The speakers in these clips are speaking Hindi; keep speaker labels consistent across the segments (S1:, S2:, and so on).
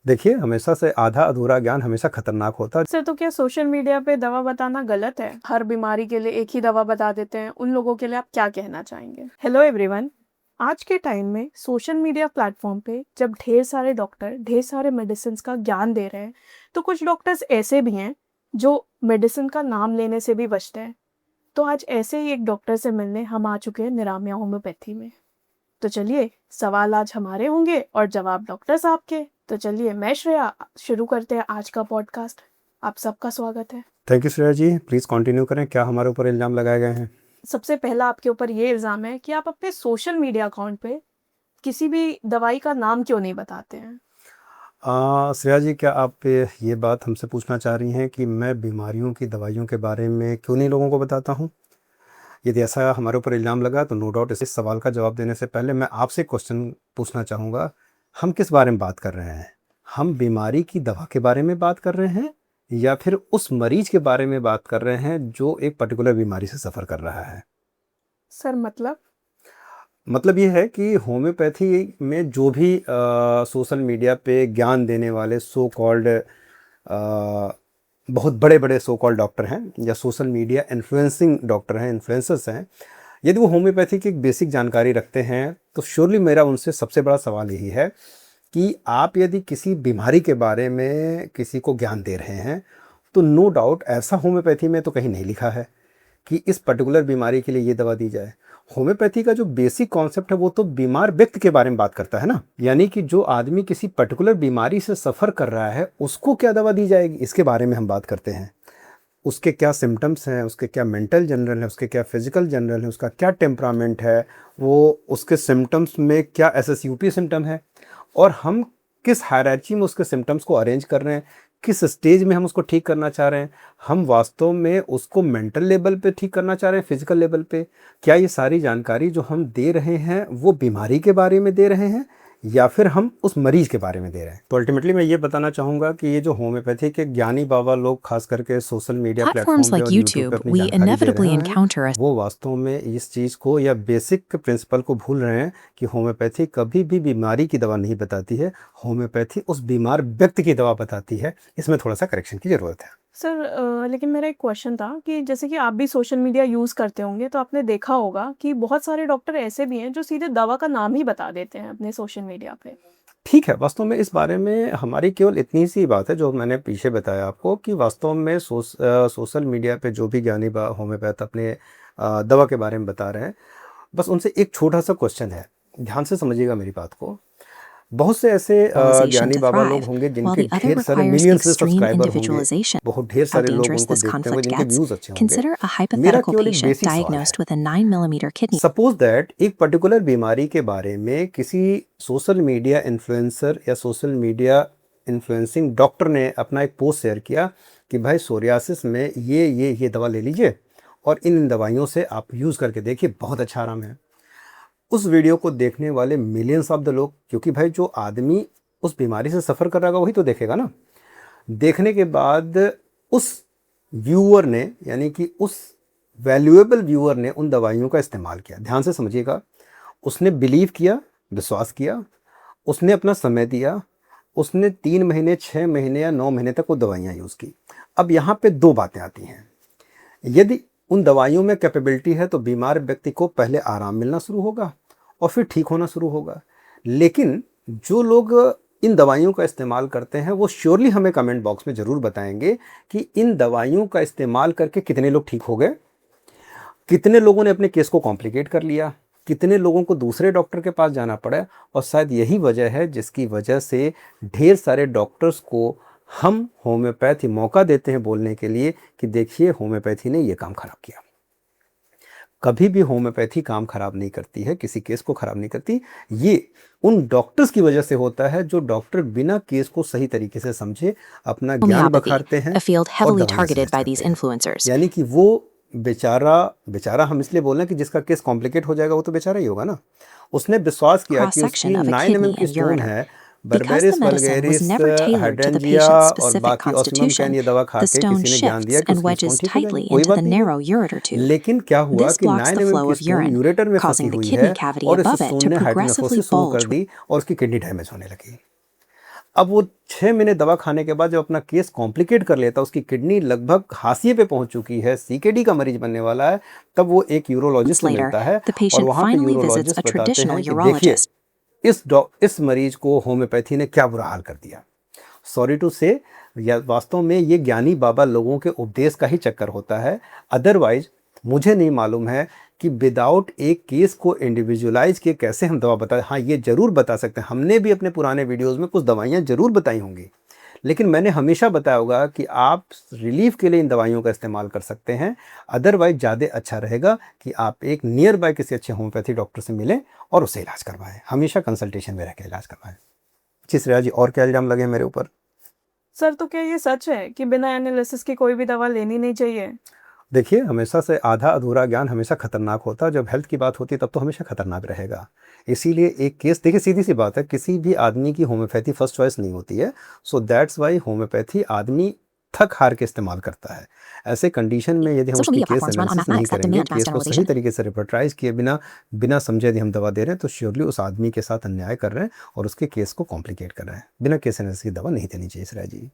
S1: देखिए, हमेशा से आधा अधूरा ज्ञान हमेशा खतरनाक होता है।
S2: सर, तो क्या सोशल मीडिया पे दवा बताना गलत है? हर बीमारी के लिए एक ही दवा बता देते हैं, उन लोगों के लिए आप क्या कहना चाहेंगे? हेलो एवरीवन, आज के टाइम में सोशल मीडिया प्लेटफॉर्म पे जब ढेर सारे डॉक्टर ढेर सारे मेडिसिन का ज्ञान दे रहे हैं, तो कुछ डॉक्टर्स ऐसे भी हैं जो मेडिसिन का नाम लेने से भी बचते हैं। तो आज ऐसे ही एक डॉक्टर से मिलने हम आ चुके हैं निरामिया होम्योपैथी में। तो चलिए, सवाल आज हमारे होंगे और जवाब डॉक्टर साहब के। तो चलिए, मैं श्रेया, शुरू करते हैं आज का पॉडकास्ट। आप सबका स्वागत है।
S1: Thank you Shreya ji, please continue करें। क्या हमारे ऊपर इल्ज़ाम लगाए गए हैं?
S2: सबसे पहला आपके ऊपर ये इल्ज़ाम है कि आप अपने सोशल मीडिया अकाउंट पे किसी भी दवाई का नाम क्यों नहीं बताते हैं?
S1: श्रेया जी, क्या आप ये बात हमसे पूछना चाह रही हैं कि मैं बीमारियों की दवाइयों के बारे में क्यों नहीं लोगों को बताता हूँ? यदि ऐसा हमारे ऊपर इल्ज़ाम लगा तो नो डाउट इस सवाल का जवाब देने से पहले मैं आपसे क्वेश्चन पूछना चाहूँगा। हम किस बारे में बात कर रहे हैं? हम बीमारी की दवा के बारे में बात कर रहे हैं या फिर उस मरीज के बारे में बात कर रहे हैं जो एक पर्टिकुलर बीमारी से सफ़र कर रहा है?
S2: सर,
S1: मतलब ये है कि होम्योपैथी में जो भी सोशल मीडिया पे ज्ञान देने वाले सो कॉल्ड बहुत बड़े बड़े सो कॉल्ड डॉक्टर हैं या सोशल मीडिया इन्फ्लुएंसिंग डॉक्टर हैं, इन्फ्लुएंसर्स हैं, यदि वो होम्योपैथी की एक बेसिक जानकारी रखते हैं तो श्योरली मेरा उनसे सबसे बड़ा सवाल यही है कि आप यदि किसी बीमारी के बारे में किसी को ज्ञान दे रहे हैं तो नो डाउट ऐसा होम्योपैथी में तो कहीं नहीं लिखा है कि इस पर्टिकुलर बीमारी के लिए ये दवा दी जाए। होम्योपैथी का जो बेसिक कॉन्सेप्ट है वो तो बीमार व्यक्ति के बारे में बात करता है ना, यानी कि जो आदमी किसी पर्टिकुलर बीमारी से सफ़र कर रहा है उसको क्या दवा दी जाएगी, इसके बारे में हम बात करते हैं। उसके क्या सिम्टम्स हैं, उसके क्या मेंटल जनरल है, उसके क्या फिजिकल जनरल है, उसका क्या टेम्परामेंट है, वो उसके सिम्टम्स में क्या एसएसयूपी सिम्टम है और हम किस हायरार्की में उसके सिम्टम्स को अरेंज कर रहे हैं, किस स्टेज में हम उसको ठीक करना चाह रहे हैं। हम वास्तव में उसको मेंटल लेवल पे ठीक करना चाह रहे हैं, फिजिकल लेवल पे। क्या ये सारी जानकारी जो हम दे रहे हैं वो बीमारी के बारे में दे रहे हैं या फिर हम उस मरीज के बारे में दे रहे हैं? तो अल्टीमेटली मैं ये बताना चाहूँगा कि ये जो होम्योपैथी के ज्ञानी बाबा लोग खास करके सोशल मीडिया प्लेटफॉर्म
S3: Platforms
S1: पे
S3: like
S1: और यूट्यूब पे
S3: YouTube,
S1: अपनी
S3: we
S1: जानकारी दे
S3: inevitably
S1: रहे हैं,
S3: encounter a
S1: वो वास्तव में इस चीज़ को या बेसिक प्रिंसिपल को भूल रहे हैं कि होम्योपैथी कभी भी बीमारी की दवा नहीं बताती है, होम्योपैथी उस बीमार व्यक्ति की दवा बताती है। इसमें थोड़ा सा करेक्शन की ज़रूरत है।
S2: सर, लेकिन मेरा एक क्वेश्चन था कि जैसे कि आप भी सोशल मीडिया यूज़ करते होंगे, तो आपने देखा होगा कि बहुत सारे डॉक्टर ऐसे भी हैं जो सीधे दवा का नाम ही बता देते हैं अपने सोशल मीडिया पे।
S1: ठीक है, वास्तव में इस बारे में हमारी केवल इतनी सी बात है जो मैंने पीछे बताया आपको कि वास्तव में सोशल मीडिया पे जो भी ज्ञानी होम्योपैथ अपने दवा के बारे में बता रहे हैं, बस उनसे एक छोटा-सा क्वेश्चन है, ध्यान से समझिएगा मेरी बात को। बहुत से ऐसे
S3: civilization
S1: ज्ञानी
S3: to
S1: बाबा लोग
S3: thrive,
S1: होंगे
S3: while
S1: जिनके
S3: the other
S1: ढेर सारे
S3: requires
S1: मिलियंस से
S3: extreme
S1: सब्सक्राइबर होंगे,
S3: individualization.
S1: बहुत ढेर
S3: How
S1: सारे लोग
S3: dangerous
S1: उनको
S3: this
S1: देखते होंगे,
S3: conflict
S1: जिनके
S3: gets?
S1: व्यूज़ अच्छे होंगे।
S3: Consider a
S1: मेरा
S3: hypothetical
S1: केवल एक
S3: patient
S1: बेसिक सवाल है।
S3: diagnosed with a 9 mm kidney.
S1: Suppose that एक पर्टिकुलर बीमारी के बारे में किसी सोशल मीडिया इन्फ्लुएंसर या सोशल मीडिया इन्फ्लुएंसिंग डॉक्टर ने अपना एक पोस्ट शेयर किया कि भाई सोरियासिस में ये दवा ले लीजिए और इन दवाइयों से आप यूज़ करके देखिए, बहुत अच्छा आराम है। उस वीडियो को देखने वाले मिलियंस ऑफ द लोग, क्योंकि भाई जो आदमी उस बीमारी से सफ़र कर रहा होगा वही तो देखेगा ना। देखने के बाद उस व्यूअर ने, यानी कि उस वैल्यूएबल व्यूअर ने उन दवाइयों का इस्तेमाल किया। ध्यान से समझिएगा, उसने बिलीव किया, विश्वास किया, उसने अपना समय दिया, उसने 3 महीने, 6 महीने या 9 महीने तक वो दवाइयाँ यूज़ की। अब यहाँ पे 2 बातें आती हैं। यदि उन दवाइयों में कैपेबिलिटी है तो बीमार व्यक्ति को पहले आराम मिलना शुरू होगा और फिर ठीक होना शुरू होगा। लेकिन जो लोग इन दवाइयों का इस्तेमाल करते हैं वो श्योरली हमें कमेंट बॉक्स में ज़रूर बताएंगे कि इन दवाइयों का इस्तेमाल करके कितने लोग ठीक हो गए, कितने लोगों ने अपने केस को कॉम्प्लिकेट कर लिया, कितने लोगों को दूसरे डॉक्टर के पास जाना पड़ा। और शायद यही वजह है जिसकी वजह से ढेर सारे डॉक्टर्स को हम होम्योपैथी मौका देते हैं बोलने के लिए कि देखिए होम्योपैथी ने ये काम खराब किया। कभी भी होम्योपैथी काम खराब नहीं करती है, किसी केस को खराब नहीं करती। ये उन डॉक्टर्स की वजह से होता है जो डॉक्टर बिना केस को सही तरीके से समझे अपना ज्ञान
S3: Homeopathy,
S1: बखारते हैं
S3: a field
S1: और
S3: heavily
S1: दवाइयाँ
S3: targeted
S1: सजेस्ट
S3: by
S1: करते
S3: these
S1: हैं।
S3: influencers.
S1: यानी कि वो बेचारा हम इसलिए बोल रहे हैं कि जिसका केस कॉम्प्लिकेट हो जाएगा वो तो बेचारा ही होगा ना। उसने विश्वास किया कि उसकी
S3: Cross-section of a
S1: 9
S3: kidney
S1: mm की
S3: and
S1: स्टोन
S3: ureter.
S1: है,
S3: Because the
S1: berberis
S3: medicine was
S1: vulgaris,
S3: never tailored to the
S1: hydrangea
S3: patient's
S1: और
S3: specific
S1: बाकी ऑस्मियम कैन
S3: constitution,
S1: ये दवा खा
S3: the
S1: के
S3: stone
S1: किसी ने ज्ञान दिया
S3: shifts
S1: कि
S3: and
S1: उसकी
S3: wedges
S1: स्टोन ठीक हो जाएगी,
S3: tightly
S1: कोई
S3: into
S1: बात
S3: the
S1: नहीं है।
S3: narrow ureter tube.
S1: लेकिन क्या हुआ
S3: This
S1: कि
S3: blocks
S1: 9
S3: the
S1: mm
S3: flow
S1: की
S3: of
S1: स्टोन
S3: urine,
S1: यूरेटर में फंसी
S3: causing the
S1: हुई
S3: kidney
S1: है
S3: cavity
S1: और इस
S3: above it
S1: स्टोन
S3: to
S1: ने
S3: progressively
S1: हाइड्रोनेफ्रोसिस शुरू कर
S3: bulge.
S1: दी और उसकी किडनी डैमेज होने लगी। अब वो 6 महीने दवा खाने के बाद जब अपना केस कॉम्प्लिकेट कर लेता है, उसकी किडनी लगभग हाशिए पे पहुंच चुकी है, सीकेडी का मरीज बनने वाला है, तब वो एक यूरोलॉजिस्ट से
S3: Later,
S1: मिलता है
S3: the
S1: और
S3: patient
S1: वहाँ पे
S3: finally visits
S1: यूरोलॉजिस्ट
S3: a
S1: बताते
S3: traditional
S1: हैं कि देखिए
S3: urologist.
S1: इस मरीज को होम्योपैथी ने क्या बुरा हाल कर दिया। सॉरी टू से, या वास्तव में ये ज्ञानी बाबा लोगों के उपदेश का ही चक्कर होता है। अदरवाइज मुझे नहीं मालूम है कि विदाउट एक केस को इंडिविजुअलाइज किए कैसे हम दवा बता। हाँ, ये जरूर बता सकते हैं, हमने भी अपने पुराने वीडियोस में कुछ दवाइयाँ जरूर बताई होंगी, लेकिन मैंने हमेशा बताया होगा कि आप रिलीफ के लिए इन दवाइयों का इस्तेमाल कर सकते हैं। अदरवाइज ज़्यादा अच्छा रहेगा कि आप एक नियर बाय किसी अच्छे होम्योपैथी डॉक्टर से मिलें और उससे इलाज करवाएं। हमेशा कंसल्टेशन में रह के इलाज करवाएं। जी श्रेया जी, और क्या इल्ज़ाम लगे मेरे ऊपर?
S2: सर, तो क्या ये सच है कि बिना एनालिसिस के कोई भी दवा लेनी नहीं चाहिए?
S1: देखिए, हमेशा से आधा अधूरा ज्ञान हमेशा खतरनाक होता है। जब हेल्थ की बात होती है तब तो हमेशा खतरनाक रहेगा। इसीलिए एक केस, देखिए सीधी सी बात है, किसी भी आदमी की होम्योपैथी फर्स्ट चॉइस नहीं होती है। सो दैट्स वाई होम्योपैथी आदमी थक हार के इस्तेमाल करता है। ऐसे कंडीशन में यदि हम
S3: Social
S1: उसकी
S3: media
S1: case
S3: platforms run on
S1: analysis नहीं
S3: mathematics that
S1: करेंगे,
S3: demand mass
S1: केस को सही
S3: generalization.
S1: तरीके से रिपर्टाइज किए बिना समझे यदि हम दवा दे रहे हैं, तो श्योरली उस आदमी के साथ अन्याय कर रहे हैं और उसके केस को कॉम्प्लिकेट कर रहे हैं। बिना केस एनालिसिस की दवा नहीं देनी चाहिए Shreya ji.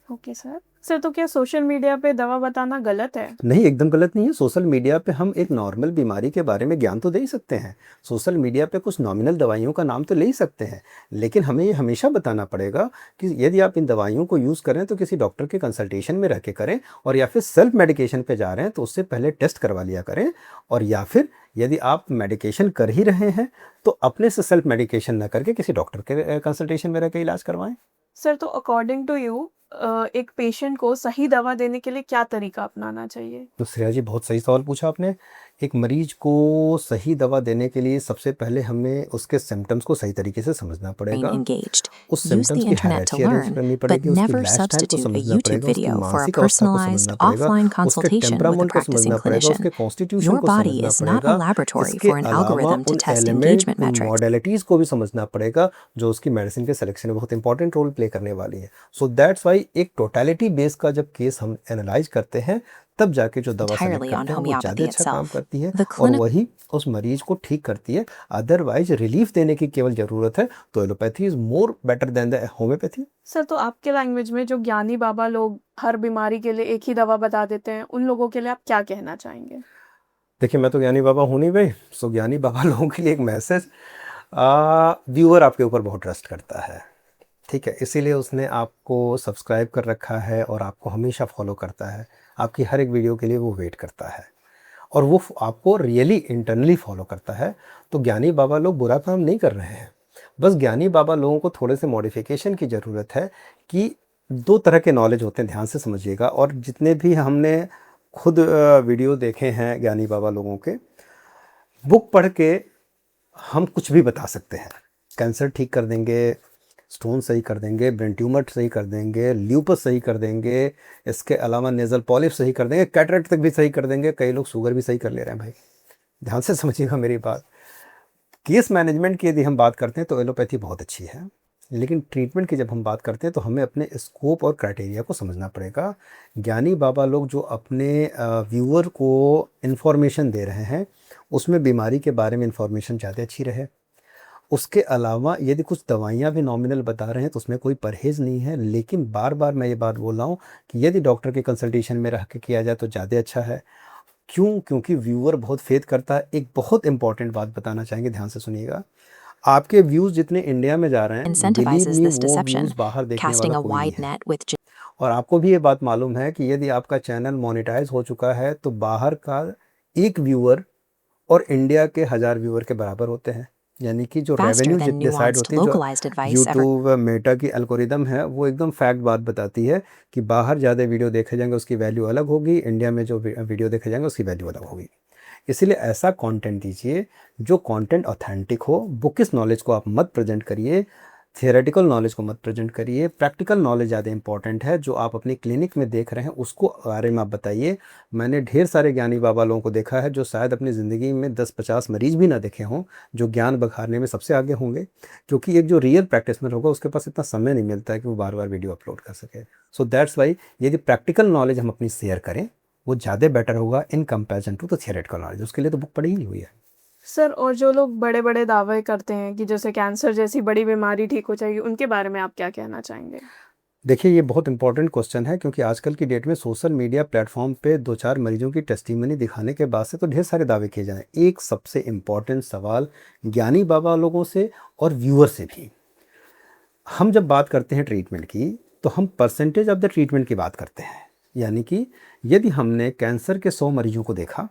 S2: Okay sir. Sir, तो क्या सोशल मीडिया पे दवा बताना गलत है?
S1: नहीं, एकदम गलत नहीं है। सोशल मीडिया पे हम एक नॉर्मल बीमारी के बारे में ज्ञान तो दे ही सकते हैं। सोशल मीडिया पे कुछ नॉमिनल दवाइयों का नाम तो ले ही सकते हैं, लेकिन हमें ये हमेशा बताना पड़ेगा कि यदि आप इन दवाइयों को यूज़ करें तो किसी डॉक्टर के कंसल्टेशन में रह के करें, और या फिर सेल्फ मेडिकेशन पे जा रहे हैं तो उससे पहले टेस्ट करवा लिया करें। और या फिर यदि आप मेडिकेशन कर ही रहे हैं तो अपने से सेल्फ मेडिकेशन न करके किसी डॉक्टर के कंसल्टेशन में रह के इलाज करवाएं।
S2: सर, तो अकॉर्डिंग टू यू एक पेशेंट को सही दवा देने के लिए क्या तरीका अपनाना चाहिए?
S1: तो श्रेया जी, बहुत सही सवाल पूछा आपने। एक मरीज को सही दवा देने के लिए सबसे पहले हमें उसके सिम्टम्स को सही तरीके से समझना
S3: Brain
S1: पड़ेगा।
S3: engaged.
S1: उस
S3: Use
S1: सिम्टम्स
S3: the
S1: की
S3: internet to
S1: hierarchy arrange
S3: learn,
S1: करनी
S3: but
S1: पड़ेगी, उसकी
S3: never
S1: लाइफस्टाइल को
S3: substitute a
S1: समझना
S3: YouTube
S1: पड़ेगा, उसकी
S3: video for a
S1: मानसिक अवस्था को
S3: personalized
S1: समझना पड़ेगा,
S3: offline
S1: उसके
S3: consultation with a
S1: टेम्परामेंट को
S3: practicing
S1: समझना पड़ेगा,
S3: clinician.
S1: उसके कॉन्स्टिट्यूशन
S3: Your
S1: को
S3: body
S1: समझना
S3: is not a
S1: पड़ेगा।
S3: laboratory
S1: इसके
S3: for an
S1: अलावा
S3: algorithm to
S1: उन
S3: test
S1: एलिमेंट,
S3: engagement
S1: उन
S3: metrics.
S1: मॉडलिटीज़ को भी समझना पड़ेगा जो उसकी मेडिसिन के सिलेक्शन में बहुत इंपॉर्टेंट रोल प्ले करने वाली है। सो दैट्स वाई एक टोटलिटी बेस का जब केस हम एनालाइज करते हैं, तब जाके जो दवा सेलेक्ट
S3: Entirely on
S1: करते हैं वो ज़्यादा
S3: homeopathy
S1: अच्छा काम
S3: itself.
S1: करती है
S3: The
S1: और
S3: clinic
S1: वही उस मरीज को ठीक करती है। अदरवाइज रिलीफ देने की केवल ज़रूरत है तो allopathy is more better than the homeopathy.
S2: Sir, तो आपके लैंग्वेज में जो ज्ञानी बाबा लोग हर बीमारी के लिए एक ही दवा बता देते हैं, उन लोगों के लिए आप क्या कहना चाहेंगे?
S1: देखिए, मैं तो ज्ञानी बाबा हूँ नहीं भाई। सो ज्ञानी बाबा लोगों के लिए एक मैसेज, व्यूअर आपके ऊपर बहुत ट्रस्ट करता है, ठीक है, इसीलिए उसने आपको सब्सक्राइब कर रखा है और आपको हमेशा फॉलो करता है। आपकी हर एक वीडियो के लिए वो वेट करता है और वो आपको रियली इंटरनली फॉलो करता है। तो ज्ञानी बाबा लोग बुरा काम नहीं कर रहे हैं, बस ज्ञानी बाबा लोगों को थोड़े से मॉडिफिकेशन की ज़रूरत है। कि दो तरह के नॉलेज होते हैं, ध्यान से समझिएगा। और जितने भी हमने खुद वीडियो देखे हैं ज्ञानी बाबा लोगों के, बुक पढ़ के हम कुछ भी बता सकते हैं। कैंसर ठीक कर देंगे, स्टोन सही कर देंगे, ब्रेन ट्यूमर सही कर देंगे, ल्यूपस सही कर देंगे, इसके अलावा नेज़ल पॉलिप सही कर देंगे, कैटरेक्ट तक भी सही कर देंगे। कई लोग शुगर भी सही कर ले रहे हैं भाई, ध्यान से समझिएगा मेरी बात। केस मैनेजमेंट की यदि हम बात करते हैं तो एलोपैथी बहुत अच्छी है, लेकिन ट्रीटमेंट की जब हम बात करते हैं तो हमें अपने स्कोप और क्राइटेरिया को समझना पड़ेगा। ज्ञानी बाबा लोग जो अपने व्यूअर को इन्फॉर्मेशन दे रहे हैं उसमें बीमारी के बारे में इन्फॉर्मेशन ज़्यादा अच्छी रहे। उसके अलावा यदि कुछ दवाइयाँ भी नॉमिनल बता रहे हैं तो उसमें कोई परहेज़ नहीं है, लेकिन बार बार मैं ये बात बोल रहा हूँ कि यदि डॉक्टर के कंसल्टेशन में रह के किया जाए तो ज़्यादा अच्छा है। क्यों? क्योंकि व्यूअर बहुत फेथ करता है। एक बहुत इंपॉर्टेंट बात बताना चाहेंगे, ध्यान से सुनिएगा। आपके व्यूज़ जितने इंडिया में जा रहे हैं, बिलीव
S3: incentivizes
S1: मी
S3: this
S1: वो
S3: deception,
S1: व्यूज़ बाहर देखने
S3: casting
S1: वाला
S3: a
S1: कोई नहीं
S3: wide
S1: है।
S3: net with
S1: और आपको भी ये बात मालूम है कि यदि आपका चैनल मोनेटाइज हो चुका है तो बाहर का एक व्यूअर और इंडिया के 1000 व्यूअर के बराबर होते हैं। यानी कि जो
S3: faster
S1: revenue
S3: than
S1: decide
S3: nuanced
S1: होती है, जो
S3: localized advice ever.
S1: YouTube Meta की एल्गोरिदम है, वो एकदम फैक्ट बात बताती है कि बाहर ज़्यादा वीडियो देखे जाएंगे उसकी वैल्यू अलग होगी, इंडिया में जो वीडियो देखे जाएंगे उसकी वैल्यू अलग होगी। इसलिए ऐसा कंटेंट दीजिए जो कंटेंट ऑथेंटिक हो। बुकिश नॉलेज को आप मत प्रेजेंट करिए, थियोरेटिकल नॉलेज को मत प्रेजेंट करिए। प्रैक्टिकल नॉलेज ज़्यादा इंपॉर्टेंट है। जो आप अपनी क्लिनिक में देख रहे हैं उसको बारे में आप बताइए। मैंने ढेर सारे ज्ञानी बाबा लोगों को देखा है जो शायद अपनी ज़िंदगी में 10-50 मरीज भी ना देखे हों, जो ज्ञान बखारने में सबसे आगे होंगे। क्योंकि एक जो रियल प्रैक्टिसनर होगा उसके पास इतना समय नहीं मिलता है कि वो बार बार वीडियो अपलोड कर सके। सो दैट्स वाई यदि प्रैक्टिकल नॉलेज हम अपनी शेयर करें वो ज़्यादा बेटर होगा in comparison to the theoretical knowledge. उसके लिए तो बुक पढ़ी ही नहीं हुई है।
S2: सर, और जो लोग बड़े-बड़े दावे करते हैं कि जैसे कैंसर जैसी बड़ी बीमारी ठीक हो जाएगी, उनके बारे में आप क्या कहना चाहेंगे?
S1: देखिए, ये बहुत इंपॉर्टेंट क्वेश्चन है, क्योंकि आजकल की डेट में सोशल मीडिया प्लेटफॉर्म पे 2-4 मरीजों की टेस्टिमनी दिखाने के बाद से तो ढेर सारे दावे किए जाएँ। एक सबसे इम्पॉर्टेंट सवाल ज्ञानी बाबा लोगों से और व्यूअर से भी। हम जब बात करते हैं ट्रीटमेंट की, तो हम परसेंटेज ऑफ द ट्रीटमेंट की बात करते हैं। यानी कि यदि हमने कैंसर के 100 मरीजों को देखा,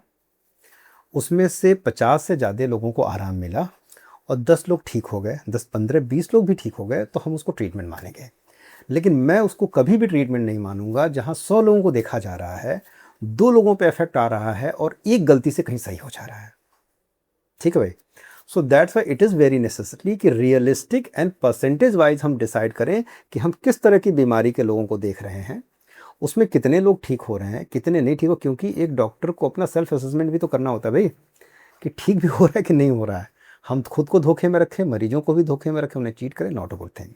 S1: उसमें से 50 से ज़्यादा लोगों को आराम मिला और 10 लोग ठीक हो गए, 10, 15, 20 लोग भी ठीक हो गए, तो हम उसको ट्रीटमेंट मानेंगे। लेकिन मैं उसको कभी भी ट्रीटमेंट नहीं मानूंगा जहां 100 लोगों को देखा जा रहा है, 2 लोगों पे इफेक्ट आ रहा है और एक गलती से कहीं सही हो जा रहा है। ठीक है भाई। सो that's why it is very necessary कि रियलिस्टिक एंड परसेंटेज वाइज हम डिसाइड करें कि हम किस तरह की बीमारी के लोगों को देख रहे हैं, उसमें कितने लोग ठीक हो रहे हैं, कितने नहीं ठीक हो। क्योंकि एक डॉक्टर को अपना सेल्फ असेसमेंट भी तो करना होता है भाई, कि ठीक भी हो रहा है कि नहीं हो रहा है। हम खुद को धोखे में रखें, मरीजों को भी धोखे में रखें, उन्हें चीट करें, not a good thing.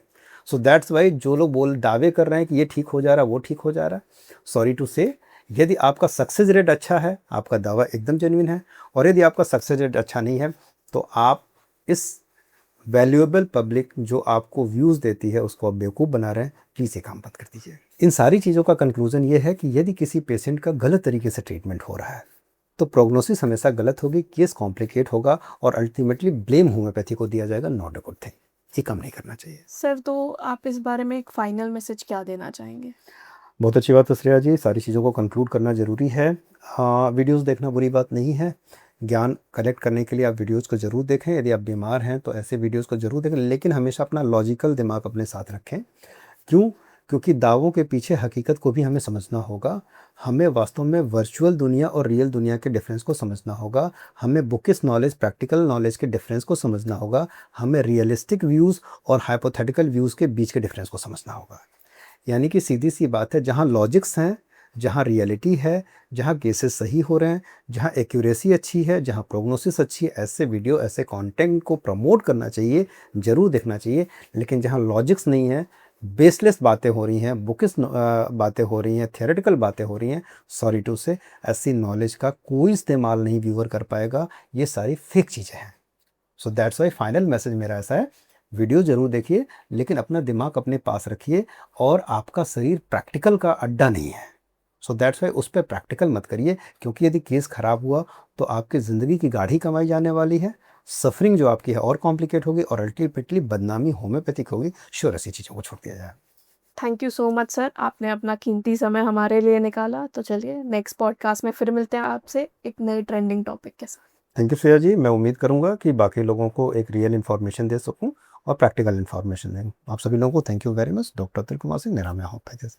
S1: So that's Y जो लोग दावे कर रहे हैं कि ये ठीक हो जा रहा है, वो ठीक हो जा रहा है, सॉरी टू से, यदि आपका सक्सेस रेट अच्छा है, आपका दावा एकदम जेन्युइन है। और यदि आपका सक्सेस रेट अच्छा नहीं है, तो आप इस वैल्यूएबल पब्लिक जो आपको व्यूज़ देती है उसको आप बेवकूफ़ बना रहे हैं। प्लीज़ ये काम बंद कर दीजिए। इन सारी चीज़ों का कंक्लूजन ये है कि यदि किसी पेशेंट का गलत तरीके से ट्रीटमेंट हो रहा है, तो प्रोग्नोसिस हमेशा गलत होगी, केस कॉम्प्लिकेट होगा और अल्टीमेटली ब्लेम होम्योपैथी को दिया जाएगा, नॉट अ गुड थिंग। ये काम नहीं करना चाहिए।
S2: सर, तो आप इस बारे में एक फाइनल मैसेज क्या देना चाहेंगे?
S1: बहुत अच्छी बात है श्रेया जी, सारी चीज़ों को कंक्लूड करना ज़रूरी है। वीडियोस देखना बुरी बात नहीं है। ज्ञान कलेक्ट करने के लिए आप वीडियोस को ज़रूर देखें। यदि आप बीमार हैं तो ऐसे वीडियोस को ज़रूर देखें, लेकिन हमेशा अपना लॉजिकल दिमाग अपने साथ रखें। क्यों? क्योंकि दावों के पीछे हकीकत को भी हमें समझना होगा। हमें वास्तव में वर्चुअल दुनिया और रियल दुनिया के डिफरेंस को समझना होगा। हमें बुकिश नॉलेज, प्रैक्टिकल नॉलेज के डिफरेंस को समझना होगा। हमें रियलिस्टिक व्यूज़ और हाइपोथेटिकल व्यूज़ के बीच के डिफरेंस को समझना होगा। यानी कि सीधी सी बात है, जहाँ लॉजिक्स हैं, जहाँ रियलिटी है, जहाँ केसेस सही हो रहे हैं, जहाँ एक्यूरेसी अच्छी है, जहाँ प्रोग्नोसिस अच्छी है, ऐसे वीडियो, ऐसे कंटेंट को प्रमोट करना चाहिए, ज़रूर देखना चाहिए। लेकिन जहाँ लॉजिक्स नहीं है, बेसलेस बातें हो रही हैं, बुकिश बातें हो रही हैं, थियोरेटिकल बातें हो रही हैं, सॉरी टू से, ऐसी नॉलेज का कोई इस्तेमाल नहीं व्यूअर कर पाएगा। ये सारी फेक चीज़ें हैं। सो दैट्स वाई फाइनल मैसेज मेरा ऐसा है, वीडियो ज़रूर देखिए, लेकिन अपना दिमाग अपने पास रखिए। और आपका शरीर प्रैक्टिकल का अड्डा नहीं है। सो दैट्स वाई उस पर प्रैक्टिकल मत करिए, क्योंकि यदि केस ख़राब हुआ तो आपकी ज़िंदगी की गाढ़ी कमाई जाने वाली है। सफरिंग जो आपकी है और कॉम्प्लिकेट होगी और अल्टीमेटली बदनामी होम्योपैथिक होगी। श्योर ऐसी चीज़ों को छोड़ दिया जाए।
S2: Thank you so much sir, आपने अपना कीमती समय हमारे लिए निकाला। तो चलिए नेक्स्ट पॉडकास्ट में फिर मिलते हैं आपसे एक नई ट्रेंडिंग टॉपिक के साथ।
S1: थैंक यू श्रेया जी। मैं उम्मीद करूंगा कि बाकी लोगों को एक रियल इन्फॉर्मेशन दे सकूं और प्रैक्टिकल इन्फॉर्मेशन दें। आप सभी लोगों को thank you very much. Doctor Atul Kumar Singh, Niramaya homeopathy से।